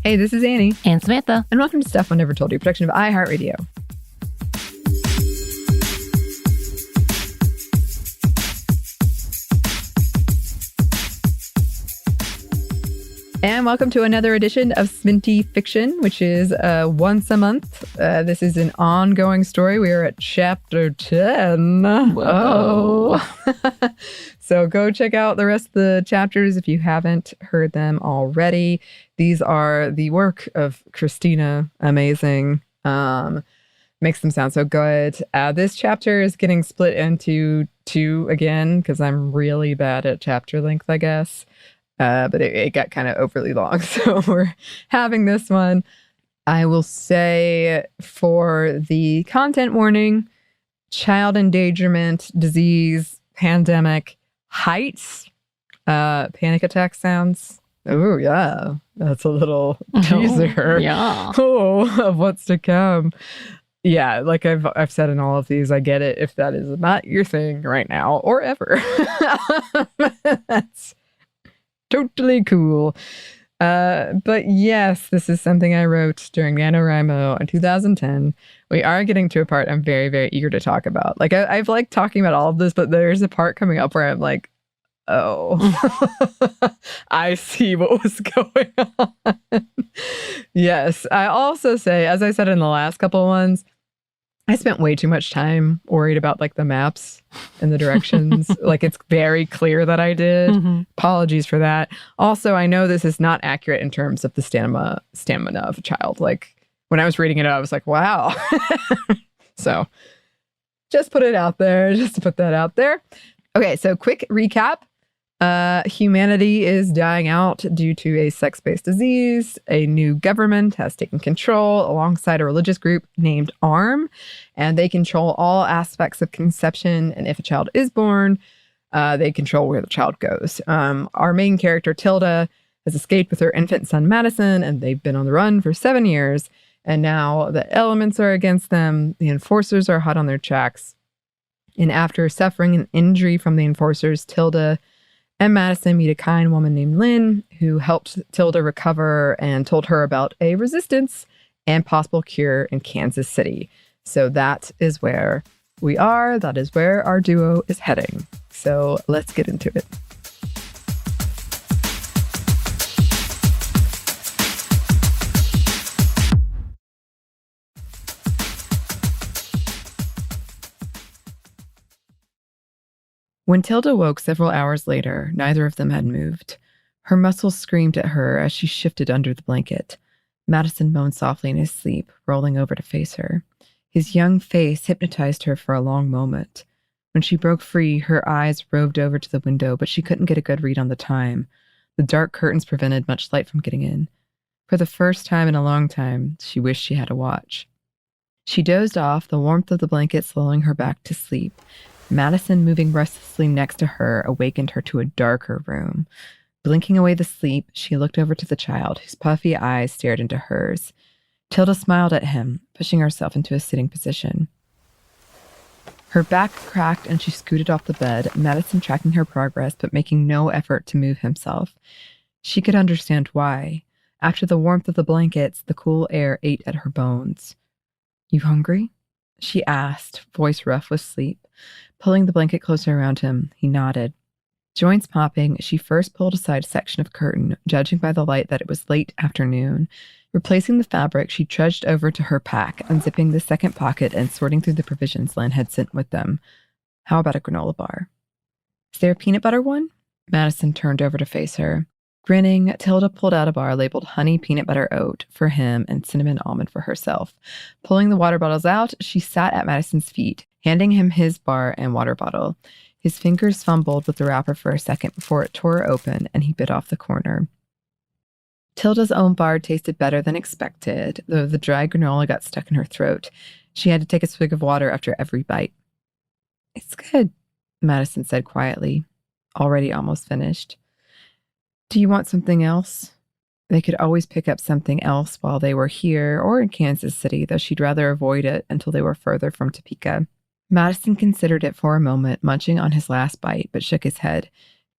Hey, this is Anney. And Samantha. And welcome to Stuff I Never Told You, production of iHeartRadio. And welcome to another edition of SMNTY Fiction, which is once a month. This is an ongoing story. We are at chapter 10. Whoa. Oh. So go check out the rest of the chapters if you haven't heard them already. These are the work of Christina. Amazing. Makes them sound so good. This chapter is getting split into two again because I'm really bad at chapter length, I guess. But it got kind of overly long. So we're having this one. I will say for the content warning, child endangerment, disease, pandemic, heights, panic attack sounds. Oh, yeah. That's a little teaser of what's to come. Yeah, like I've said in all of these, I get it if that is not your thing right now or ever. That's totally cool. But yes, this is something I wrote during NaNoWriMo in 2010. We are getting to a part I'm very, very eager to talk about. Like, I've liked talking about all of this, but there's a part coming up where I'm like, oh, I see what was going on. Yes. I also say, as I said in the last couple ones, I spent way too much time worried about like the maps and the directions. Like it's very clear that I did. Mm-hmm. Apologies for that. Also, I know this is not accurate in terms of the stamina of a child. Like when I was reading it, I was like, wow. So just put it out there. Just to put that out there. Okay, so quick recap. Humanity is dying out due to a sex-based disease. A new government has taken control alongside a religious group named ARM, and they control all aspects of conception. And if a child is born, they control where the child goes. Our main character, Tilda, has escaped with her infant son, Madison, and they've been on the run for 7 years. And now the elements are against them. The enforcers are hot on their tracks. And after suffering an injury from the enforcers, Tilda and Madison meet a kind woman named Lynn who helped Tilda recover and told her about a resistance and possible cure in Kansas City. So that is where we are. That is where our duo is heading. So let's get into it. When Tilda woke several hours later, neither of them had moved. Her muscles screamed at her as she shifted under the blanket. Madison moaned softly in his sleep, rolling over to face her. His young face hypnotized her for a long moment. When she broke free, her eyes roved over to the window, but she couldn't get a good read on the time. The dark curtains prevented much light from getting in. For the first time in a long time, she wished she had a watch. She dozed off, the warmth of the blanket lulling her back to sleep. Madison, moving restlessly next to her, awakened her to a darker room. Blinking away the sleep, she looked over to the child, whose puffy eyes stared into hers. Tilda smiled at him, pushing herself into a sitting position. Her back cracked and she scooted off the bed, Madison tracking her progress but making no effort to move himself. She could understand why. After the warmth of the blankets, the cool air ate at her bones. "You hungry?" she asked, voice rough with sleep. Pulling the blanket closer around him, he nodded. Joints popping, she first pulled aside a section of curtain, judging by the light that it was late afternoon. Replacing the fabric, she trudged over to her pack, unzipping the second pocket and sorting through the provisions Lynn had sent with them. How about a granola bar? Is there a peanut butter one? Madison turned over to face her. Grinning, Tilda pulled out a bar labeled honey peanut butter oat for him and cinnamon almond for herself. Pulling the water bottles out, she sat at Madison's feet, handing him his bar and water bottle. His fingers fumbled with the wrapper for a second before it tore open and he bit off the corner. Tilda's own bar tasted better than expected, though the dry granola got stuck in her throat. She had to take a swig of water after every bite. "It's good," Madison said quietly, already almost finished. "Do you want something else?" They could always pick up something else while they were here or in Kansas City, though she'd rather avoid it until they were further from Topeka. Madison considered it for a moment, munching on his last bite, but shook his head.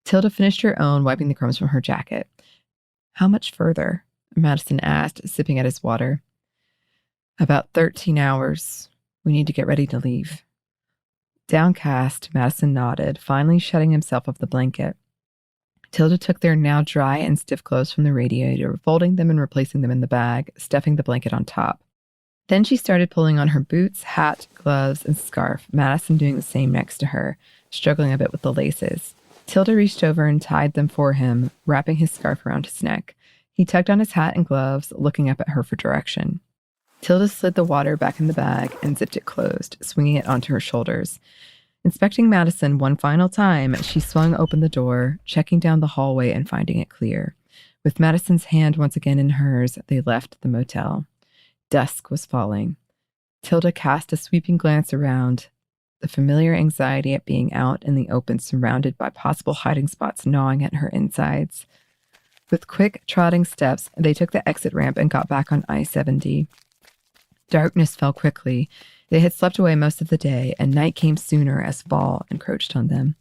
Tilda finished her own, wiping the crumbs from her jacket. "How much further?" Madison asked, sipping at his water. About 13 hours. We need to get ready to leave. Downcast, Madison nodded, finally shutting himself off the blanket. Tilda took their now dry and stiff clothes from the radiator, folding them and replacing them in the bag, stuffing the blanket on top. Then she started pulling on her boots, hat, gloves, and scarf, Madison doing the same next to her, struggling a bit with the laces. Tilda reached over and tied them for him, wrapping his scarf around his neck. He tugged on his hat and gloves, looking up at her for direction. Tilda slid the water back in the bag and zipped it closed, swinging it onto her shoulders. Inspecting Madison one final time, she swung open the door, checking down the hallway and finding it clear. With Madison's hand once again in hers, they left the motel. Dusk was falling. Tilda cast a sweeping glance around, the familiar anxiety at being out in the open, surrounded by possible hiding spots gnawing at her insides. With quick, trotting steps, they took the exit ramp and got back on I-70. Darkness fell quickly. They had slept away most of the day, and night came sooner as fall encroached on them.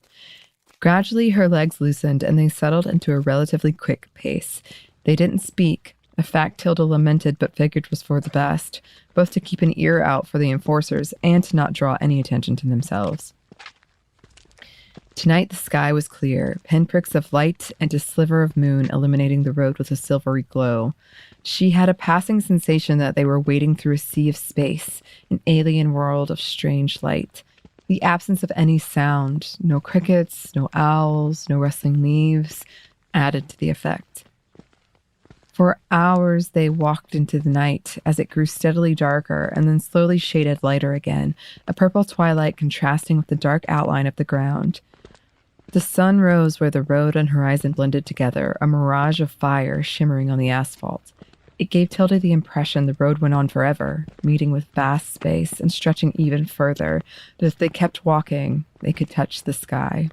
Gradually, her legs loosened, and they settled into a relatively quick pace. They didn't speak, a fact Tilda lamented but figured was for the best, both to keep an ear out for the enforcers and to not draw any attention to themselves. Tonight, the sky was clear, pinpricks of light and a sliver of moon illuminating the road with a silvery glow. She had a passing sensation that they were wading through a sea of space, an alien world of strange light. The absence of any sound, no crickets, no owls, no rustling leaves, added to the effect. For hours they walked into the night as it grew steadily darker and then slowly shaded lighter again, a purple twilight contrasting with the dark outline of the ground. The sun rose where the road and horizon blended together, a mirage of fire shimmering on the asphalt. It gave Tilda the impression the road went on forever, meeting with vast space and stretching even further, that if they kept walking, they could touch the sky.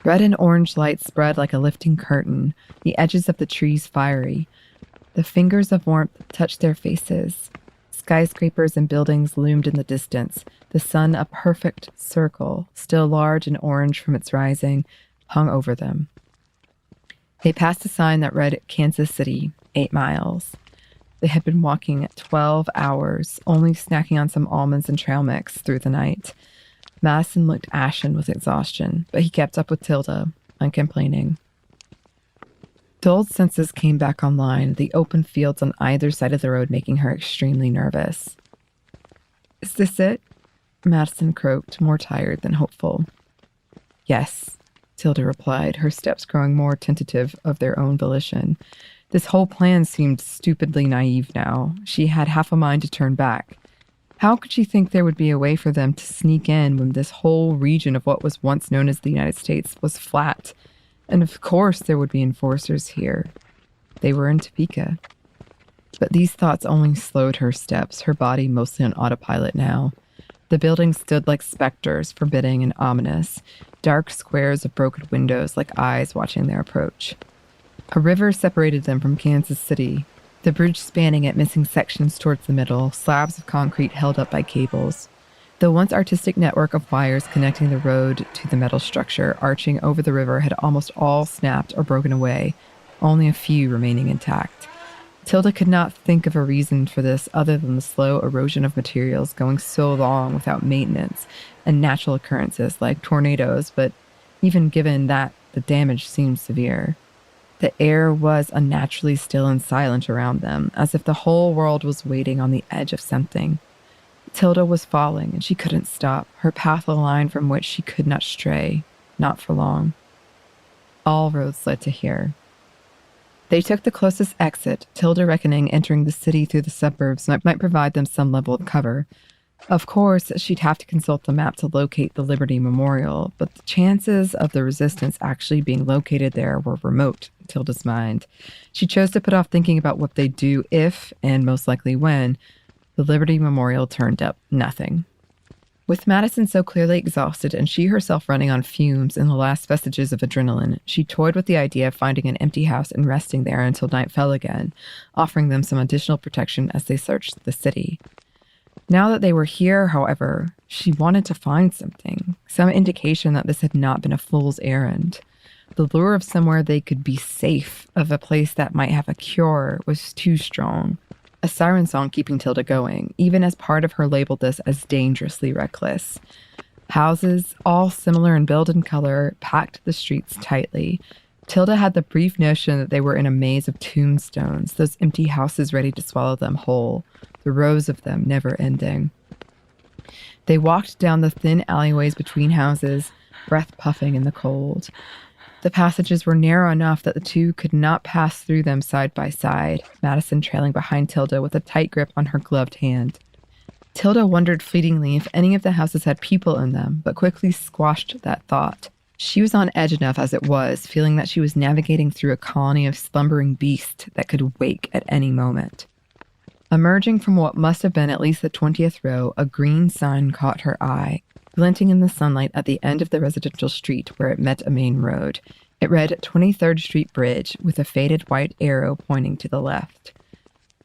Red and orange light spread like a lifting curtain, the edges of the trees fiery. The fingers of warmth touched their faces. Skyscrapers and buildings loomed in the distance, the sun a perfect circle, still large and orange from its rising, hung over them. They passed a sign that read Kansas City, 8 miles. They had been walking 12 hours, only snacking on some almonds and trail mix through the night. Madison looked ashen with exhaustion, but he kept up with Tilda, uncomplaining. Dulled senses came back online, the open fields on either side of the road making her extremely nervous. "Is this it?" Madison croaked, more tired than hopeful. "Yes," Tilda replied, her steps growing more tentative of their own volition. This whole plan seemed stupidly naive now. She had half a mind to turn back. How could she think there would be a way for them to sneak in when this whole region of what was once known as the United States was flat? And of course there would be enforcers here. They were in Topeka. But these thoughts only slowed her steps, her body mostly on autopilot now. The buildings stood like specters, forbidding and ominous, dark squares of broken windows like eyes watching their approach. A river separated them from Kansas City, the bridge spanning it, missing sections towards the middle, slabs of concrete held up by cables. The once artistic network of wires connecting the road to the metal structure arching over the river had almost all snapped or broken away, only a few remaining intact. Tilda could not think of a reason for this other than the slow erosion of materials going so long without maintenance and natural occurrences like tornadoes, but even given that, the damage seemed severe. The air was unnaturally still and silent around them, as if the whole world was waiting on the edge of something. Tilda was falling, and she couldn't stop, her path a line from which she could not stray, not for long. All roads led to here. They took the closest exit, Tilda reckoning entering the city through the suburbs might provide them some level of cover. Of course, she'd have to consult the map to locate the Liberty Memorial, but the chances of the resistance actually being located there were remote, in Tilda's mind. She chose to put off thinking about what they'd do if, and most likely when, the Liberty Memorial turned up nothing. With Madison so clearly exhausted and she herself running on fumes and the last vestiges of adrenaline, she toyed with the idea of finding an empty house and resting there until night fell again, offering them some additional protection as they searched the city. Now that they were here, however, she wanted to find something, some indication that this had not been a fool's errand. The lure of somewhere they could be safe, of a place that might have a cure, was too strong. A siren song keeping Tilda going, even as part of her labeled this as dangerously reckless. Houses, all similar in build and color, packed the streets tightly. Tilda had the brief notion that they were in a maze of tombstones, those empty houses ready to swallow them whole, the rows of them never ending. They walked down the thin alleyways between houses, breath puffing in the cold. The passages were narrow enough that the two could not pass through them side by side, Madison trailing behind Tilda with a tight grip on her gloved hand. Tilda wondered fleetingly if any of the houses had people in them, but quickly squashed that thought. She was on edge enough as it was, feeling that she was navigating through a colony of slumbering beasts that could wake at any moment. Emerging from what must have been at least the 20th row, a green sign caught her eye, glinting in the sunlight at the end of the residential street where it met a main road. It read 23rd Street Bridge, with a faded white arrow pointing to the left.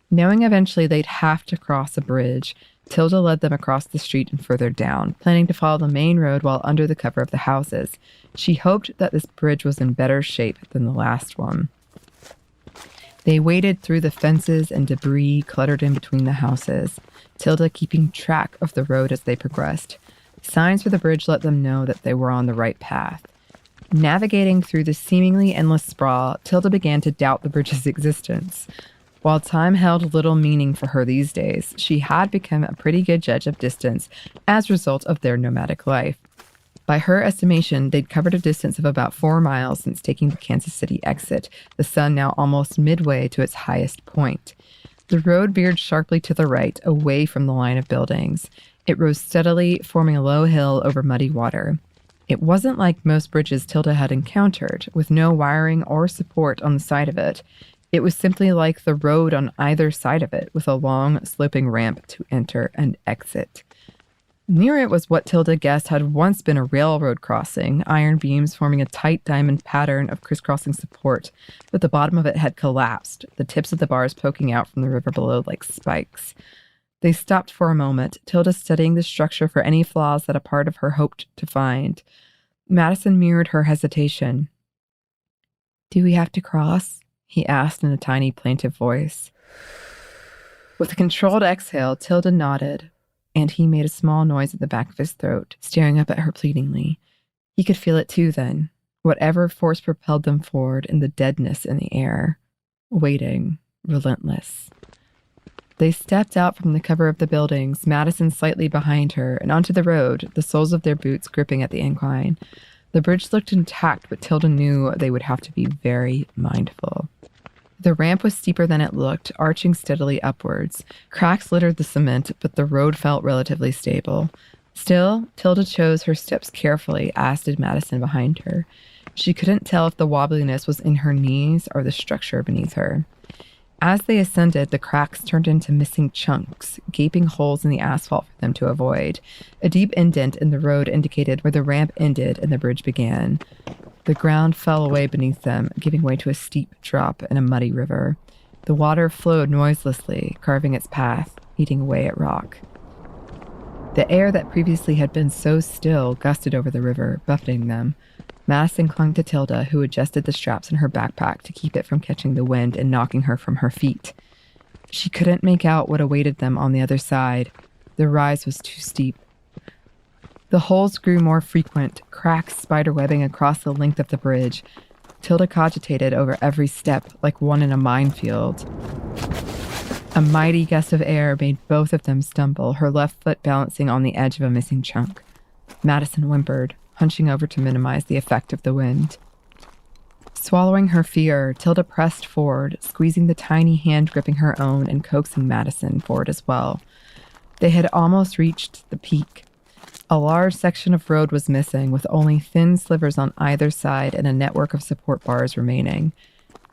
Knowing eventually they'd have to cross a bridge, Tilda led them across the street and further down, planning to follow the main road while under the cover of the houses. She hoped that this bridge was in better shape than the last one. They waded through the fences and debris cluttered in between the houses, Tilda keeping track of the road as they progressed. Signs for the bridge let them know that they were on the right path. Navigating through the seemingly endless sprawl, Tilda began to doubt the bridge's existence. While time held little meaning for her these days, she had become a pretty good judge of distance as a result of their nomadic life. By her estimation, they'd covered a distance of about 4 miles since taking the Kansas City exit, the sun now almost midway to its highest point. The road veered sharply to the right, away from the line of buildings. It rose steadily, forming a low hill over muddy water. It wasn't like most bridges Tilda had encountered, with no wiring or support on the side of it. It was simply like the road on either side of it, with a long, sloping ramp to enter and exit. Near it was what Tilda guessed had once been a railroad crossing, iron beams forming a tight diamond pattern of crisscrossing support, but the bottom of it had collapsed, the tips of the bars poking out from the river below like spikes. They stopped for a moment, Tilda studying the structure for any flaws that a part of her hoped to find. Madison mirrored her hesitation. "Do we have to cross?" he asked in a tiny, plaintive voice. With a controlled exhale, Tilda nodded, and he made a small noise at the back of his throat, staring up at her pleadingly. He could feel it too then, whatever force propelled them forward in the deadness in the air, waiting, relentless. They stepped out from the cover of the buildings, Madison slightly behind her, and onto the road, the soles of their boots gripping at the incline. The bridge looked intact, but Tilda knew they would have to be very mindful. The ramp was steeper than it looked, arching steadily upwards. Cracks littered the cement, but the road felt relatively stable. Still, Tilda chose her steps carefully, as did Madison behind her. She couldn't tell if the wobbliness was in her knees or the structure beneath her. As they ascended, the cracks turned into missing chunks, gaping holes in the asphalt for them to avoid. A deep indent in the road indicated where the ramp ended and the bridge began. The ground fell away beneath them, giving way to a steep drop in a muddy river. The water flowed noiselessly, carving its path, eating away at rock. The air that previously had been so still gusted over the river, buffeting them. Madison clung to Tilda, who adjusted the straps in her backpack to keep it from catching the wind and knocking her from her feet. She couldn't make out what awaited them on the other side. The rise was too steep. The holes grew more frequent, cracks spiderwebbing across the length of the bridge. Tilda cogitated over every step, like one in a minefield. A mighty gust of air made both of them stumble, her left foot balancing on the edge of a missing chunk. Madison whimpered, hunching over to minimize the effect of the wind. Swallowing her fear, Tilda pressed forward, squeezing the tiny hand gripping her own and coaxing Madison forward as well. They had almost reached the peak. A large section of road was missing, with only thin slivers on either side and a network of support bars remaining.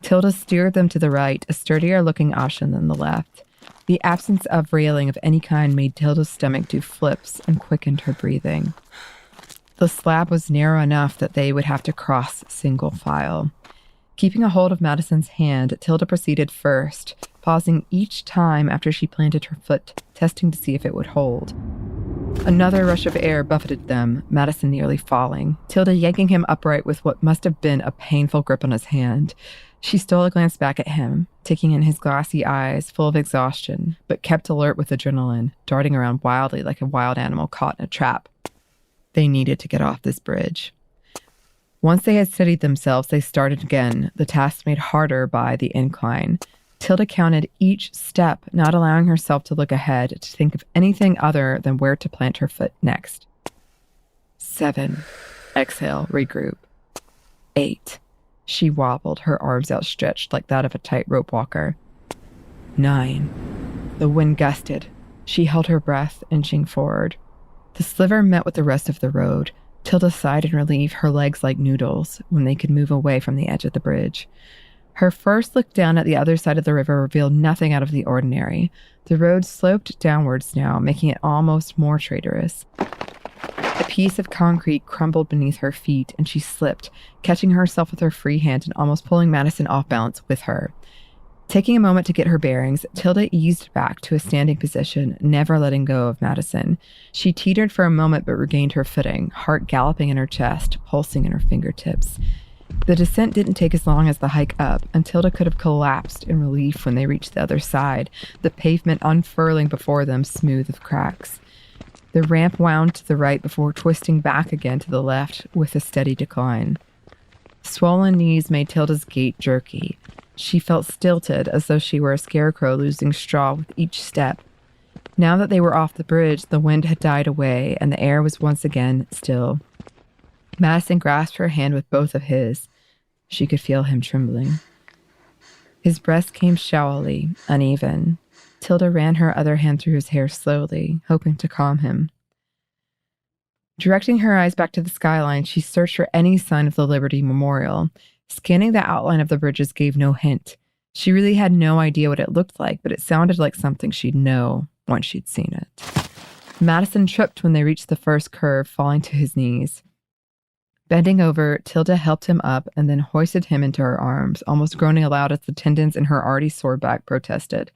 Tilda steered them to the right, a sturdier-looking option than the left. The absence of railing of any kind made Tilda's stomach do flips and quickened her breathing. The slab was narrow enough that they would have to cross single file. Keeping a hold of Madison's hand, Tilda proceeded first, pausing each time after she planted her foot, testing to see if it would hold. Another rush of air buffeted them, Madison nearly falling, Tilda yanking him upright with what must have been a painful grip on his hand. She stole a glance back at him, taking in his glassy eyes, full of exhaustion, but kept alert with adrenaline, darting around wildly like a wild animal caught in a trap. They needed to get off this bridge. Once they had steadied themselves, they started again, the task made harder by the incline. Tilda counted each step, not allowing herself to look ahead, to think of anything other than where to plant her foot next. 7. Exhale, regroup. 8. She wobbled, her arms outstretched like that of a tightrope walker. 9. The wind gusted. She held her breath, inching forward. The sliver met with the rest of the road. Tilda sighed in relief, her legs like noodles, when they could move away from the edge of the bridge. Her first look down at the other side of the river revealed nothing out of the ordinary. The road sloped downwards now, making it almost more traitorous. A piece of concrete crumbled beneath her feet, and she slipped, catching herself with her free hand and almost pulling Madison off balance with her. Taking a moment to get her bearings, Tilda eased back to a standing position, never letting go of Madison. She teetered for a moment but regained her footing, heart galloping in her chest, pulsing in her fingertips. The descent didn't take as long as the hike up, and Tilda could have collapsed in relief when they reached the other side, the pavement unfurling before them, smooth of cracks. The ramp wound to the right before twisting back again to the left with a steady decline. Swollen knees made Tilda's gait jerky. She felt stilted, as though she were a scarecrow losing straw with each step. Now that they were off the bridge, the wind had died away, and the air was once again still. Madison grasped her hand with both of his. She could feel him trembling. His breath came shallowly, uneven. Tilda ran her other hand through his hair slowly, hoping to calm him. Directing her eyes back to the skyline, she searched for any sign of the Liberty Memorial. Scanning the outline of the bridges gave no hint. She really had no idea what it looked like, but it sounded like something she'd know once she'd seen it. Madison tripped when they reached the first curve, falling to his knees. Bending over, Tilda helped him up and then hoisted him into her arms, almost groaning aloud as the tendons in her already sore back protested.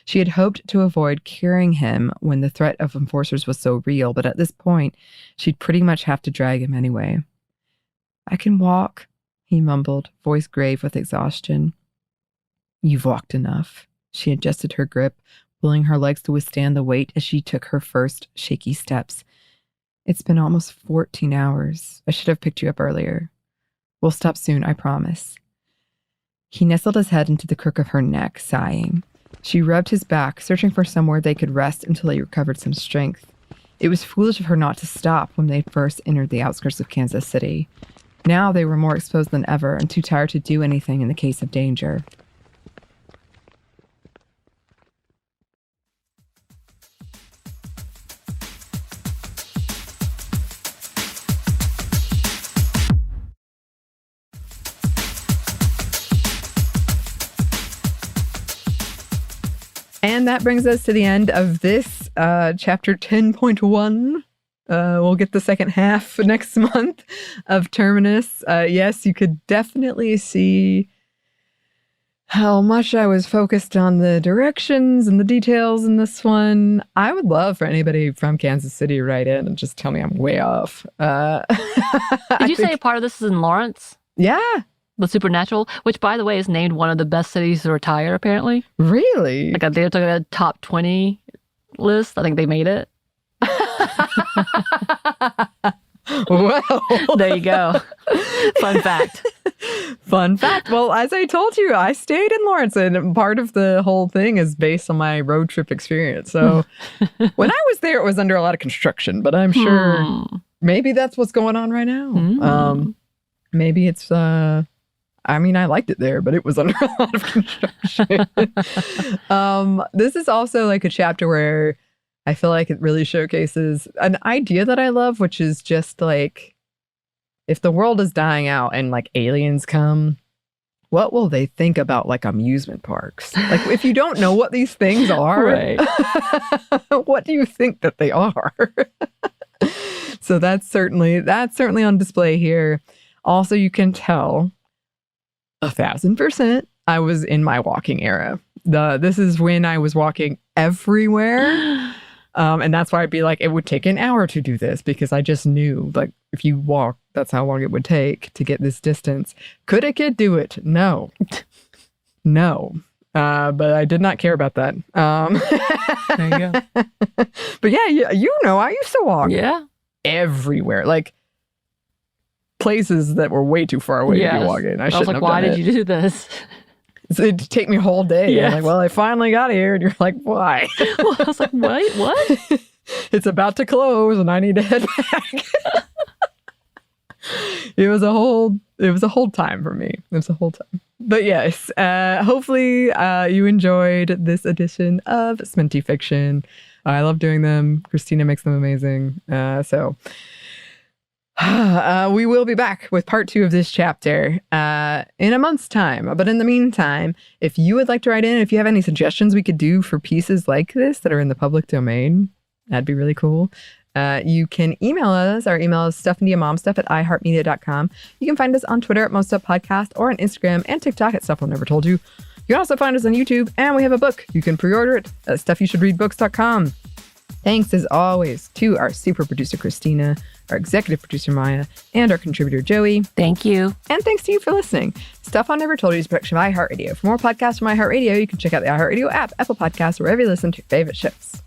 She had hoped to avoid carrying him when the threat of enforcers was so real, but at this point, she'd pretty much have to drag him anyway. "I can walk," he mumbled, voice grave with exhaustion. "You've walked enough." She adjusted her grip, willing her legs to withstand the weight as she took her first shaky steps. "It's been almost 14 hours. I should have picked you up earlier. We'll stop soon, I promise." He nestled his head into the crook of her neck, sighing. She rubbed his back, searching for somewhere they could rest until he recovered some strength. It was foolish of her not to stop when they first entered the outskirts of Kansas City. Now they were more exposed than ever and too tired to do anything in the case of danger. And that brings us to the end of this chapter 10.1. We'll get the second half next month of Terminus. Yes, you could definitely see how much I was focused on the directions and the details in this one. I would love for anybody from Kansas City to write in and just tell me I'm way off. Did you say part of this is in Lawrence? Yeah. The Supernatural, which, by the way, is named one of the best cities to retire, apparently. Really? Like they took a top 20 list. I think they made it. Well, there you go. Fun fact. Fun fact. Well, as I told you, I stayed in Lawrence, and part of the whole thing is based on my road trip experience. So when I was there, it was under a lot of construction, but I'm sure maybe that's what's going on right now. Maybe it's I mean, I liked it there, but it was under a lot of construction. This is also like a chapter where I feel like it really showcases an idea that I love, which is just like, if the world is dying out and like aliens come, what will they think about like amusement parks? Like, if you don't know what these things are, right. What do you think that they are? So that's certainly on display here. Also, you can tell 1,000% I was in my walking era. This is when I was walking everywhere. And that's why I'd be like, it would take an hour to do this because I just knew, like, if you walk, that's how long it would take to get this distance. Could a kid do it? No. No. But I did not care about that. There you go. But yeah, you know, I used to walk everywhere. Like, places that were way too far away to be walking. I was like, why did you do this? So it'd take me a whole day. Yes. I'm like, well, I finally got here. And you're like, why? Well, I was like, wait, what? It's about to close and I need to head back. It was a whole time for me. It was a whole time. But yes, hopefully you enjoyed this edition of SMNTY Fiction. I love doing them. Christina makes them amazing. So we will be back with part 2 of this chapter in a month's time. But in the meantime, if you would like to write in, if you have any suggestions we could do for pieces like this that are in the public domain, that'd be really cool. You can email us. Our email is stuffandyourmomstuff@iheartmedia.com. You can find us on Twitter at MostUpPodcast or on Instagram and TikTok at Stuff I'll Never Told You. You can also find us on YouTube, and we have a book. You can pre-order it at StuffYouShouldReadBooks.com. Thanks, as always, to our super producer, Christina, our executive producer, Maya, and our contributor, Joey. Thank you. And thanks to you for listening. Stuff I Never Told You is a production of iHeartRadio. For more podcasts from iHeartRadio, you can check out the iHeartRadio app, Apple Podcasts, wherever you listen to your favorite shows.